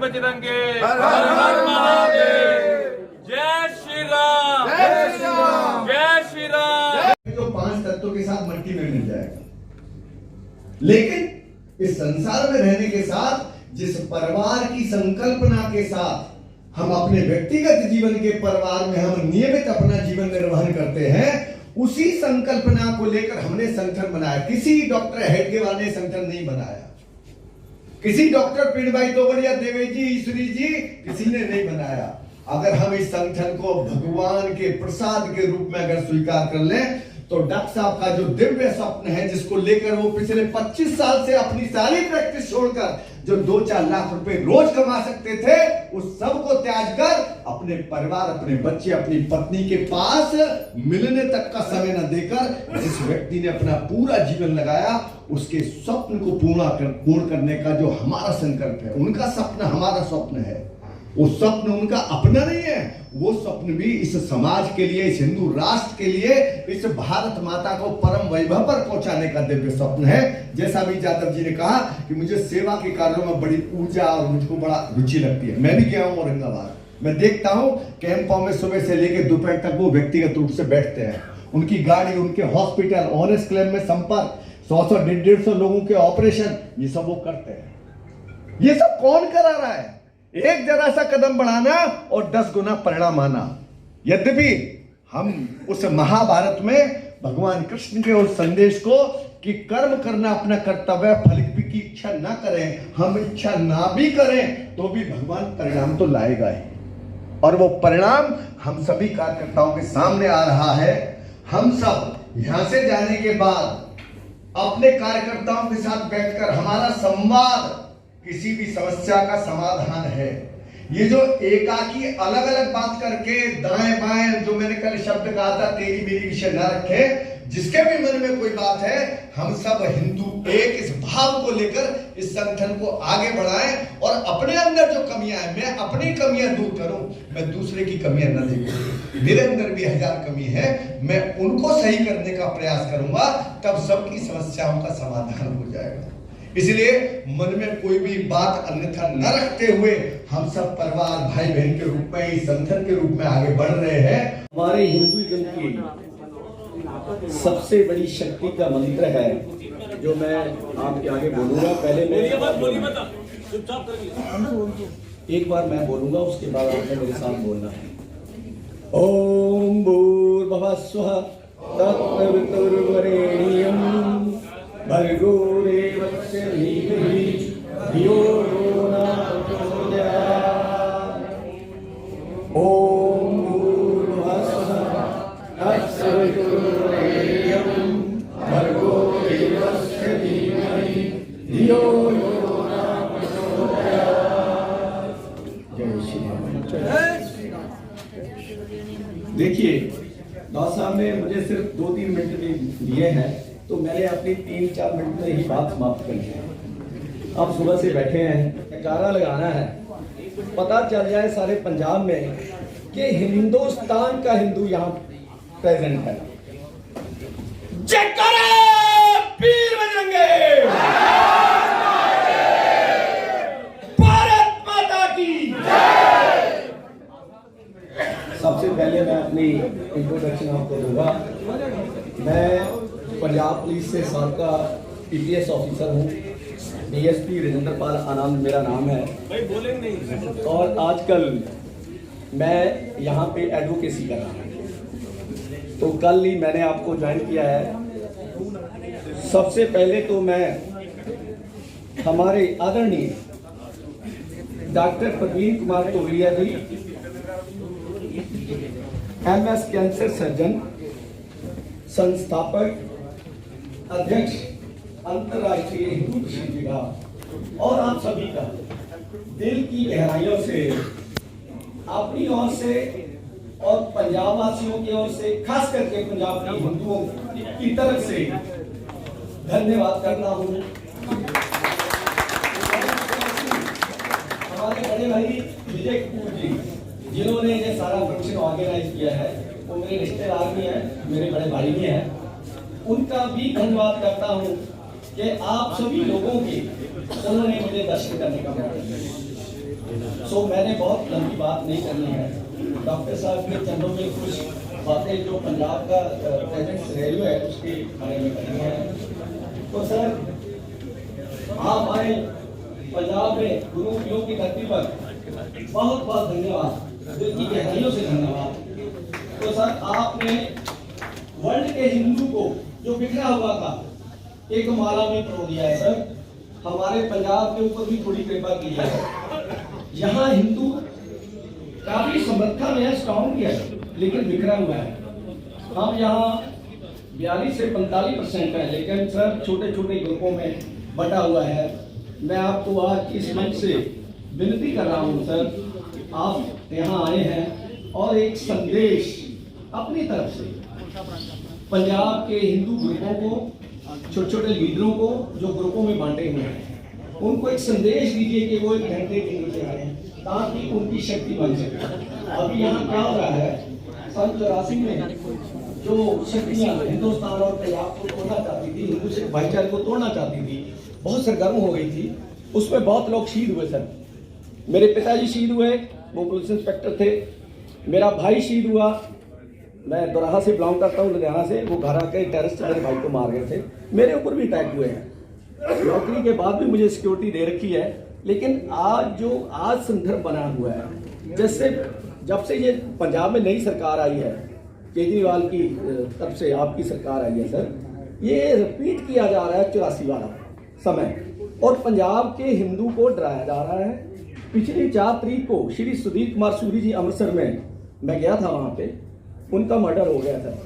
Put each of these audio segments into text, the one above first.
बजरंगे, हर हर महादेव। जय श्री राम, जय श्री राम, जय श्री राम। तो 5 तत्वों के साथ मट्टी में मिल जाएगा, लेकिन इस संसार में रहने के साथ जिस परिवार की संकल्पना के साथ हम अपने व्यक्तिगत जीवन के परिवार में हम नियमित अपना जीवन निर्वहन करते हैं, उसी संकल्पना को लेकर हमने संगठन बनाया। किसी डॉक्टर हेडगेवार ने संगठन नहीं बनाया, किसी डॉक्टर पीड़भाई तोमर या देवेजी ईश्वरी जी किसी ने नहीं बनाया। अगर हम इस संगठन को भगवान के प्रसाद के रूप में अगर स्वीकार कर लें, तो डॉक्टर साहब का जो दिव्य स्वप्न है, जिसको लेकर वो पिछले 25 साल से अपनी सारी प्रैक्टिस छोड़कर जो 2-4 लाख रुपए रोज कमा सकते थे, उस सब को त्याग कर अपने परिवार, अपने बच्चे, अपनी पत्नी के पास मिलने तक का समय न देकर जिस व्यक्ति ने अपना पूरा जीवन लगाया, उसके स्वप्न को पूर्ण करने का जो हमारा संकल्प है, उनका स्वप्न हमारा स्वप्न है। वो स्वप्न उनका अपना नहीं है, वो स्वप्न भी इस समाज के लिए, इस हिंदू राष्ट्र के लिए, इस भारत माता को परम वैभव पर पहुंचाने का दिव्य स्वप्न है। जैसा भी यादव जी ने कहा कि मुझे सेवा के कार्यों में बड़ी ऊर्जा और मुझको बड़ा रुचि लगती है। मैं भी गया हूं औरंगाबाद, मैं देखता हूं कैंपों में सुबह से लेकर दोपहर तक वो व्यक्तिगत रूप से बैठते हैं। उनकी गाड़ी, उनके हॉस्पिटल, ऑनेस्ट क्लेम में संपर्क, 100-150 लोगों के ऑपरेशन, ये सब वो करते हैं। ये सब कौन करा रहा है? एक जरा सा कदम बढ़ाना और 10 गुना परिणाम आना। यद्यपि हम उस महाभारत में भगवान कृष्ण के उस संदेश को कि कर्म करना अपना कर्तव्य, फल की इच्छा ना करें, हम इच्छा ना भी करें तो भी भगवान परिणाम तो लाएगा ही, और वो परिणाम हम सभी कार्यकर्ताओं के सामने आ रहा है। हम सब यहां से जाने के बाद अपने कार्यकर्ताओं के साथ बैठकर हमारा संवाद किसी भी समस्या का समाधान है। ये जो एकाकी अलग अलग बात करके दाएं बाएं, जो मैंने कल शब्द कहा था, तेरी मेरी विषय ना रखे, जिसके भी मन में कोई बात है, हम सब हिंदू एक इस भाव को लेकर इस संगठन को आगे बढ़ाएं और अपने अंदर जो कमियां हैं, मैं अपनी कमियां दूर करूं, मैं दूसरे की कमियां न देखूं। मेरे अंदर भी 1000 कमी है, मैं उनको सही करने का प्रयास करूंगा, तब सबकी समस्याओं का समाधान हो जाएगा। इसलिए मन में कोई भी बात अन्यथा न रखते हुए हम सब परिवार, भाई बहन के रूप में, इस संगठन के रूप में आगे बढ़ रहे हैं। हमारे हिंदुइज्म की सबसे बड़ी शक्ति का मंत्र है, जो मैं आपके आगे बोलूंगा। पहले मैं एक बार मैं बोलूंगा, उसके बाद आपने मेरे साथ बोलना है। ओम भूर्भुवः स्वः तत्सवितुर्वरेण्यं भर्गो देवस्य धीमहि धियो यो न प्रचोदयात्। ओम भूर्भुवः स्वः तत्सवितुर्वरेण्यं भर्गो देवस्य धीमहि धियो यो न प्रचोदयात्। जय श्री राम। देखिए, दास साहब ने मुझे सिर्फ 2-3 मिनट दिए हैं, तो मैंने अपनी 3-4 मिनट में ही बात समाप्त करनी है। आप सुबह से बैठे हैं, नकारा लगाना है, पता चल जाए सारे पंजाब में कि हिंदुस्तान का हिंदू यहाँ प्रेजेंट है। जयकारा वीर बजरंगे, भारत माता की जय। सबसे पहले मैं अपनी इंट्रोडक्शन आपको दूंगा। मैं पंजाब पुलिस से साबका PPS ऑफिसर हूँ, DSP राजेंद्रपाल आनंद मेरा नाम है, और आजकल मैं यहाँ पे एडवोकेसी कर रहा हूँ। तो कल ही मैंने आपको ज्वाइन किया है। सबसे पहले तो मैं हमारे आदरणीय डॉक्टर प्रवीण कुमार तोगड़िया जी, MS कैंसर सर्जन, संस्थापक, अध्यक्ष अंतर्राष्ट्रीय हिंदू विश्वविद्यालय, और आप सभी का दिल की गहराइयों से, अपनी ओर से और पंजाब वासियों की ओर से, खास करके पंजाब के हिंदुओं की तरफ से धन्यवाद करता हूँ। हमारे बड़े भाई विजय कपूर जी, जिन्होंने ये सारा फंक्शन ऑर्गेनाइज किया है, वो मेरे रिश्तेदार भी हैं, मेरे बड़े भाई भी हैं, उनका भी धन्यवाद करता हूँ कि आप सभी लोगों की उन्होंने मुझे दर्शन करने का मौका दिया। सो मैंने बहुत लंबी बात नहीं करनी है। डॉक्टर साहब के चंदों में कुछ बातें जो पंजाब का प्रेजेंट सिनेरियो है उसके बारे में करनी है। तो सर आप आए पंजाब में गुरु पीरों की धरती पर, बहुत बहुत धन्यवाद, दिल की गहराइयों से धन्यवाद। तो सर आपने वर्ल्ड के हिंदू को जो बिखरा हुआ था एक माला में पिरो दिया है सर। हमारे पंजाब के ऊपर भी थोड़ी कृपा की है। यहाँ हिंदू काफी समर्था में है, स्ट्रॉन्ग है, लेकिन बिखरा हुआ है। हम यहाँ 42 से 45% है, लेकिन सर छोटे छोटे ग्रुपों में बटा हुआ है। मैं आपको आज इस मंच से विनती कर रहा हूँ सर, आप यहाँ आए हैं और एक संदेश अपनी तरफ से पंजाब के हिंदू ग्रुपों को, छोटे छोटे लीडरों को जो ग्रुपों में बांटे हुए हैं, उनको एक संदेश दीजिए कि वो एक घंटे के नीचे आए ताकि उनकी शक्ति बन सके। अभी यहाँ क्या हो रहा है, सन 84 में जो शक्तियाँ हिंदुस्तान और पंजाब को तोड़ना चाहती थी, हिंदू सिख भाईचारे को तोड़ना चाहती थी, बहुत सरगर्म हो गई थी। उसमें बहुत लोग शहीद हुए सर। मेरे पिताजी शहीद हुए, वो पुलिस इंस्पेक्टर थे। मेरा भाई शहीद हुआ, मैं दोराहा से बिलोंग करता हूँ, लुधियाना से। वो घर आके टेररिस्ट मेरे भाई को मार गए थे। मेरे ऊपर भी अटैक हुए हैं। नौकरी के बाद भी मुझे सिक्योरिटी दे रखी है, लेकिन आज संदर्भ बना हुआ है, जैसे जब से ये पंजाब में नई सरकार आई है, केजरीवाल की तरफ से आपकी सरकार आई है सर, ये रिपीट किया जा रहा है 84 वाला समय, और पंजाब के हिंदू को डराया जा रहा है। पिछली 4 तारीख को श्री सुदीप कुमार सूरी जी अमृतसर में, मैं गया था वहाँ पे, उनका मर्डर हो गया था।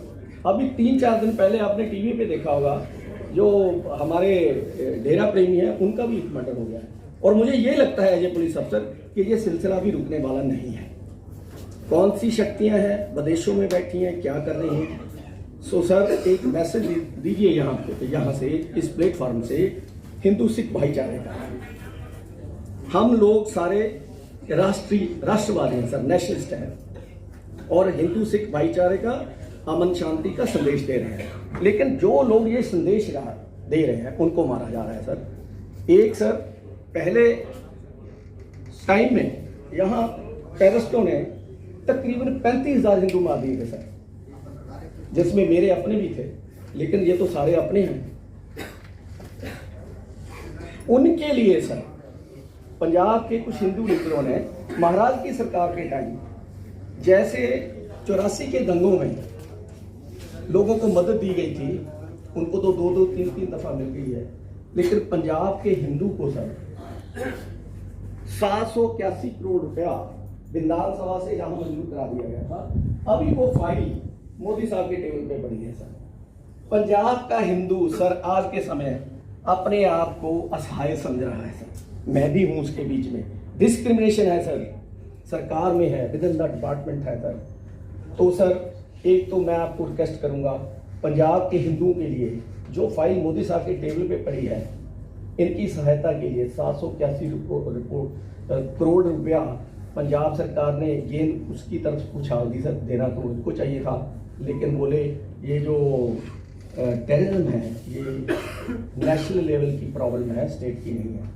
अभी 3-4 दिन पहले आपने टीवी पे देखा होगा, जो हमारे डेरा प्रेमी है उनका भी मर्डर हो गया है। और मुझे ये लगता है ये पुलिस अफसर कि ये सिलसिला भी रुकने वाला नहीं है। कौन सी शक्तियां हैं विदेशों में बैठी हैं, क्या कर रही हैं। सो सर एक मैसेज दीजिए यहाँ से, इस प्लेटफॉर्म से, हिंदू सिख भाईचारे का। हम लोग सारे राष्ट्रवादी हैं सर, नेशनलिस्ट हैं, और हिंदू सिख भाईचारे का, अमन शांति का संदेश दे रहे हैं। लेकिन जो लोग ये संदेश दे रहे हैं उनको मारा जा रहा है सर। एक सर पहले टाइम में यहाँ टेररिस्टों ने तकरीबन 35,000 हिंदू मार दिए थे सर, जिसमें मेरे अपने भी थे, लेकिन ये तो सारे अपने हैं। उनके लिए सर पंजाब के कुछ हिंदू लीडरों ने महाराज की सरकार के टाइम, जैसे 84 के दंगों में लोगों को मदद दी गई थी, उनको तो 2-2, 3-3 दफा मिल गई है, लेकिन पंजाब के हिंदू को सर 781 करोड़ रुपया विधानसभा से जहां मंजूर करा दिया गया था। अभी वो फाइल मोदी साहब के टेबल पे पड़ी है सर। पंजाब का हिंदू सर आज के समय अपने आप को असहाय समझ रहा है सर। मैं भी हूं उसके बीच में। डिस्क्रिमिनेशन है सर, सरकार में है, विद इन द डिपार्टमेंट है सर। तो सर एक तो मैं आपको रिक्वेस्ट करूंगा, पंजाब के हिंदुओं के लिए जो फाइल मोदी साहब के टेबल पे पड़ी है, इनकी सहायता के लिए 781 करोड़ रुपया पंजाब सरकार ने ये उसकी तरफ उछाल दी सर। देना तो उनको चाहिए था, लेकिन बोले ये जो टेररिज्म है ये नेशनल लेवल की प्रॉब्लम है, स्टेट की नहीं है।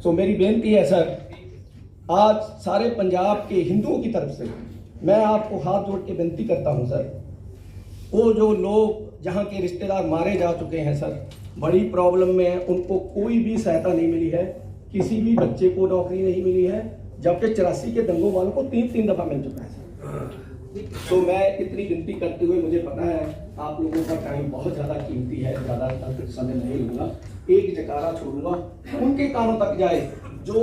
सो मेरी बेनती है सर, आज सारे पंजाब के हिंदुओं की तरफ से मैं आपको हाथ जोड़ के विनती करता हूं सर, वो जो लोग जहां के रिश्तेदार मारे जा चुके हैं सर, बड़ी प्रॉब्लम में है, उनको कोई भी सहायता नहीं मिली है, किसी भी बच्चे को नौकरी नहीं मिली है, जबकि 84 के दंगों वालों को 3-3 दफा मिल चुका है सर। तो मैं इतनी गिनती करते हुए, मुझे पता है आप लोगों का टाइम बहुत ज़्यादा कीमती है, ज़्यादा समय नहीं लूँगा, एक जकारा छोड़ूंगा, उनके कानों तक जाए जो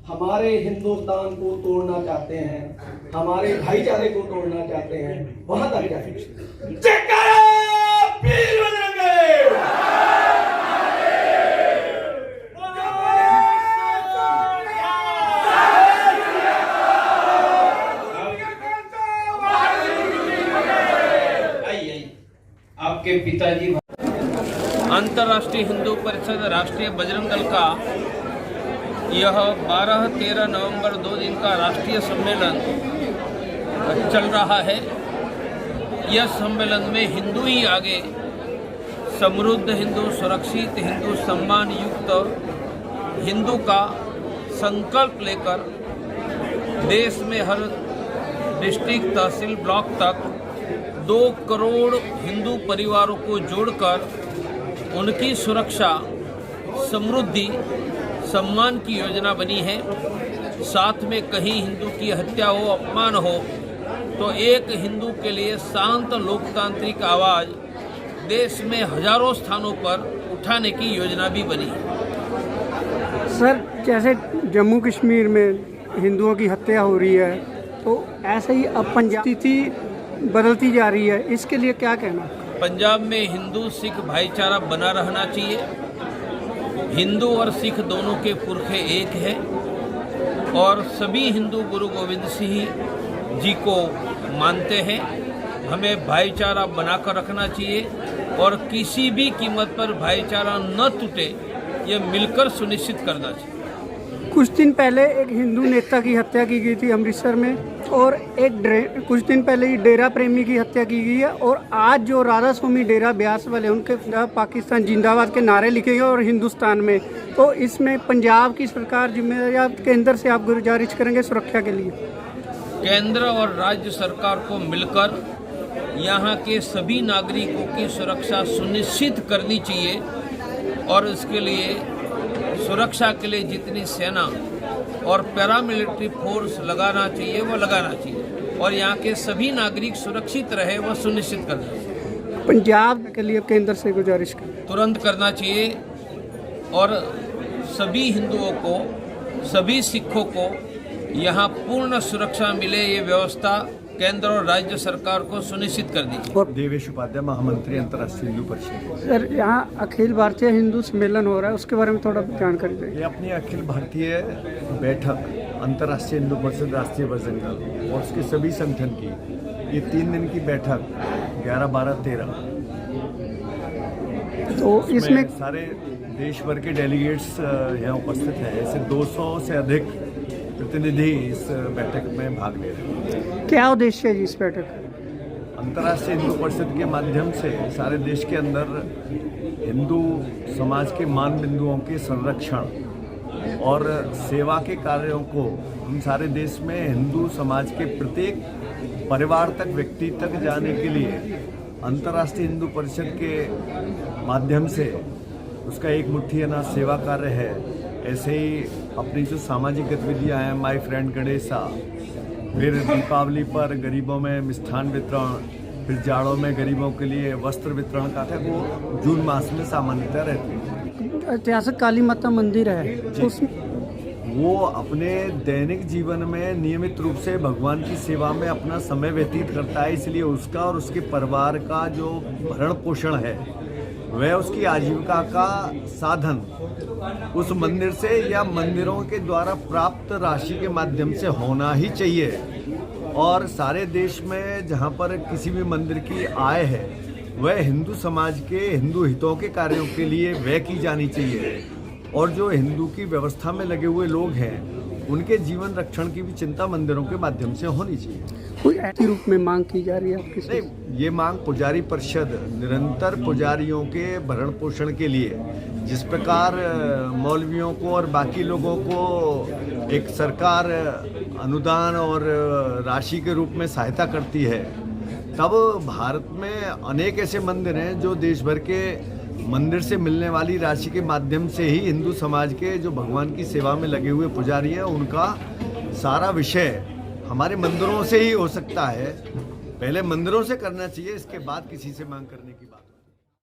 हमारे हिंदुस्तान को तोड़ना चाहते हैं, हमारे भाईचारे को तोड़ना चाहते हैं, वहां तक जाए। जयकारा वीर बजरंगी। आपके पिताजी अंतर्राष्ट्रीय हिंदू परिषद राष्ट्रीय बजरंग दल का यह 12-13 नवंबर 2 दिन का राष्ट्रीय सम्मेलन चल रहा है। यह सम्मेलन में हिंदू ही आगे, समृद्ध हिंदू, सुरक्षित हिंदू, सम्मान युक्त हिंदू का संकल्प लेकर देश में हर डिस्ट्रिक्ट तहसील ब्लॉक तक 2 करोड़ हिंदू परिवारों को जोड़कर उनकी सुरक्षा, समृद्धि, सम्मान की योजना बनी है। साथ में कहीं हिंदू की हत्या हो, अपमान हो तो एक हिंदू के लिए शांत लोकतांत्रिक आवाज़ देश में हजारों स्थानों पर उठाने की योजना भी बनी है। सर, जैसे जम्मू कश्मीर में हिंदुओं की हत्या हो रही है, तो ऐसे ही अब पंजाब स्थिति बदलती जा रही है, इसके लिए क्या कहना? पंजाब में हिंदू सिख भाईचारा बना रहना चाहिए। हिंदू और सिख दोनों के पुरखे एक हैं और सभी हिंदू गुरु गोविंद सिंह जी को मानते हैं। हमें भाईचारा बनाकर रखना चाहिए और किसी भी कीमत पर भाईचारा न टूटे, ये मिलकर सुनिश्चित करना चाहिए। कुछ दिन पहले एक हिंदू नेता की हत्या की गई थी अमृतसर में, और कुछ दिन पहले ही डेरा प्रेमी की हत्या की गई है, और आज जो राधा स्वामी डेरा ब्यास वाले, उनके खिलाफ पाकिस्तान जिंदाबाद के नारे लिखे गए और हिंदुस्तान में, तो इसमें पंजाब की सरकार जिम्मेदारी या केंद्र से आप गुजारिश करेंगे सुरक्षा के लिए? केंद्र और राज्य सरकार को मिलकर यहाँ के सभी नागरिकों की सुरक्षा सुनिश्चित करनी चाहिए और इसके लिए सुरक्षा के लिए जितनी सेना और पैरामिलिट्री फोर्स लगाना चाहिए वो लगाना चाहिए और यहाँ के सभी नागरिक सुरक्षित रहे वो सुनिश्चित करना चाहिए। पंजाब के लिए केंद्र से गुजारिश करें तुरंत करना चाहिए और सभी हिंदुओं को, सभी सिखों को यहाँ पूर्ण सुरक्षा मिले, ये व्यवस्था केंद्र और राज्य सरकार को सुनिश्चित कर दी। देवेश उपाध्याय, महामंत्री अंतर्राष्ट्रीय हिंदू परिषद। सर, यहाँ अखिल भारतीय हिंदू सम्मेलन हो रहा है, उसके बारे में थोड़ा जानकारी दें। ये अपनी अखिल भारतीय बैठक अंतर्राष्ट्रीय हिंदू परिषद राष्ट्रीय बजरंग दल और उसके सभी संगठन की ये 3 दिन की बैठक 11, 12, 13, तो इसमें सारे देश भर के डेलीगेट्स यहाँ उपस्थित हैं। ऐसे 200 से अधिक प्रतिनिधि इस बैठक में भाग ले रहे हैं। क्या उद्देश्य है जी इस बैठक? अंतर्राष्ट्रीय हिंदू परिषद के माध्यम से सारे देश के अंदर हिंदू समाज के मान बिंदुओं के संरक्षण और सेवा के कार्यों को हम सारे देश में हिंदू समाज के प्रत्येक परिवार तक, व्यक्ति तक जाने के लिए अंतर्राष्ट्रीय हिंदू परिषद के माध्यम से उसका एक मुट्ठी अनाज सेवा कार्य है। ऐसे ही अपनी जो सामाजिक गतिविधियाँ हैं, माई फ्रेंड गणेशा, फिर दीपावली पर गरीबों में मिष्ठान वितरण, फिर जाड़ों में गरीबों के लिए वस्त्र वितरण का था, वो जून मास में सामान्यतः रहती है। ऐतिहासिक काली माता मंदिर है, वो अपने दैनिक जीवन में नियमित रूप से भगवान की सेवा में अपना समय व्यतीत करता है, इसलिए उसका और उसके परिवार का जो भरण पोषण है वह उसकी आजीविका का साधन उस मंदिर से या मंदिरों के द्वारा प्राप्त राशि के माध्यम से होना ही चाहिए। और सारे देश में जहाँ पर किसी भी मंदिर की आय है वह हिंदू समाज के हिंदू हितों के कार्यों के लिए व्यय की जानी चाहिए और जो हिंदू की व्यवस्था में लगे हुए लोग हैं उनके जीवन रक्षण की भी चिंता मंदिरों के माध्यम से होनी चाहिए। कोई ऐसी रूप में मांग की जा रही है आपकी? नहीं, ये मांग पुजारी परिषद निरंतर पुजारियों के भरण पोषण के लिए, जिस प्रकार मौलवियों को और बाकी लोगों को एक सरकार अनुदान और राशि के रूप में सहायता करती है, तब भारत में अनेक ऐसे मंदिर हैं जो देश भर के मंदिर से मिलने वाली राशि के माध्यम से ही हिंदू समाज के जो भगवान की सेवा में लगे हुए पुजारी हैं उनका सारा विषय हमारे मंदिरों से ही हो सकता है। पहले मंदिरों से करना चाहिए, इसके बाद किसी से मांग करने की